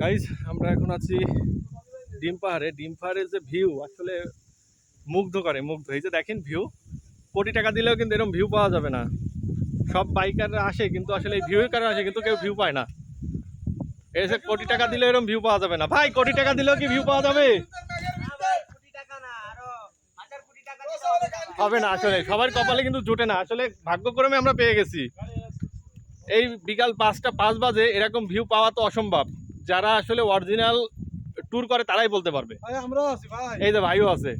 Guys আমরা এখন আছি ডিম পাহাড়ে। ডিম পাহাড়ের যে ভিউ আসলে মুগ্ধ করে, এই যে দেখেন ভিউ, কোটি টাকা দিলেও কিন্তু এরকম ভিউ পাওয়া যাবে না। সব বাইকাররা আসে কিন্তু আসলে এই ভিউয়ের কারণে আসে, কিন্তু কেউ ভিউ পায় না। এসে কোটি টাকা দিলে এরকম ভিউ পাওয়া যাবে না। ভাই কোটি টাকা দিলেও কি ভিউ পাওয়া যাবে? হবে না, আসলে সবার কপালে কিন্তু জুটে না। আসলে ভাগ্যক্রমে আমরা পেয়ে গেছি। এই বিকাল 5টা 5 বাজে এরকম ভিউ পাওয়া তো অসম্ভব। যারা আসলে অরিজিনাল ট্যুর করে তারাই বলতে পারবে। এই যে ভাইও আছে,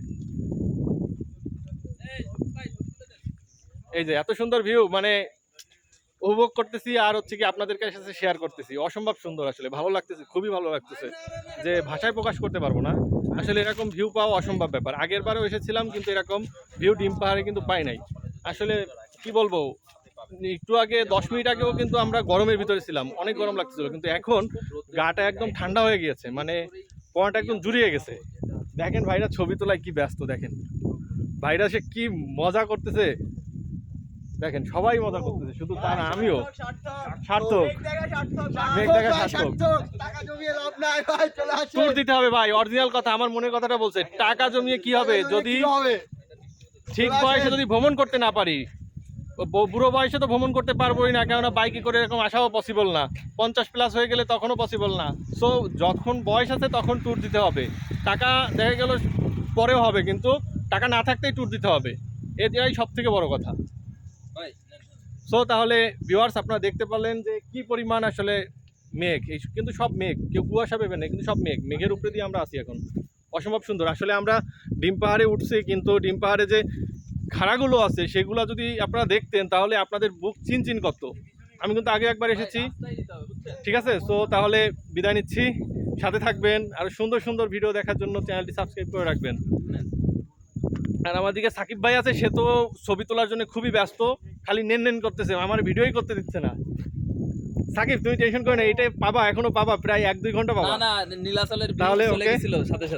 এই যে এত সুন্দর ভিউ, মানে উপভোগ করতেছি আর হচ্ছে কি আপনাদের কাছে শেয়ার করতেছি। অসম্ভব সুন্দর, আসলে ভালো লাগতেছে, খুবই ভালো লাগতেছে, যে ভাষায় প্রকাশ করতে পারবো না। আসলে এরকম ভিউ পাওয়া অসম্ভব ব্যাপার। আগের বারেও এসেছিলাম কিন্তু এরকম ভিউ ডিম পাহাড়ে কিন্তু পাই নাই। আসলে কি বলবো, একটু আগে 10 মিনিট আগেও কিন্তু আমরা গরমের ভিতরে ছিলাম, অনেক গরম লাগতেছিল, কিন্তু এখন গাটা একদম ঠান্ডা হয়ে গিয়েছে, মানে পড়াটা একদম জুড়িয়ে গেছে। দেখেন ভাইরা ছবি তোলায় কি ব্যস্ত, দেখেন ভাইরা সে কি মজা করতেছে, দেখেন সবাই মজা করতেছে, শুধু তা না আমিও। সার্থক, মেঘ দেখা সার্থক। ট্যুর দিতে হবে ভাই, অরিজিনাল কথা, আমার মনের কথাটা বলছে। টাকা জমিয়ে কি হবে যদি ঠিক বয়সে যদি ভ্রমণ করতে না পারি? বুড়ো বয়সে তো ভ্রমণ করতে পারবোই না, কেননা বাইকে করে এরকম আসাও পসিবল না। 50+ হয়ে গেলে তখনও পসিবল না। সো যখন বয়স আছে তখন ট্যুর দিতে হবে। টাকা দেখা গেল পরেও হবে, কিন্তু টাকা না থাকতেই ট্যুর দিতে হবে, এটাই সব থেকে বড় কথা। সো তাহলে ভিউয়ার্স, আপনারা দেখতে পারলেন যে কি পরিমাণ আসলে মেঘ। এই কিন্তু সব মেঘ, কেউ কুয়াশা পেবে না, কিন্তু সব মেঘ, মেঘের উপরে দিয়ে আমরা আছি এখন। অসম্ভব সুন্দর। আসলে আমরা ডিম পাহাড়ে উঠছি, কিন্তু ডিম পাহাড়ে যে খাড়াগুলো আছে সেগুলো যদি আপনারা দেখতেন তাহলে আপনাদের বুক চিনচিন করত। আমি কিন্তু আগে একবার এসেছি, ঠিক আছে। সো তাহলে বিদায় নিচ্ছি, সাথে থাকবেন, আর সুন্দর সুন্দর ভিডিও দেখার জন্য চ্যানেলটি সাবস্ক্রাইব করে রাখবেন। আর আমার দিকে সাকিব ভাই আছে, সে তো ছবি তোলার জন্য খুবই ব্যস্ত, খালি নেন করতেছে, আমার ভিডিওই করতে দিচ্ছে না। সাকিব তুমি টেনশন করে না, এটাই পাবা, এখনো পাবা, প্রায় 1-2 ঘন্টা পাবা। না নীলাচলের তাহলে চলে গেছিল সাথে সাথে।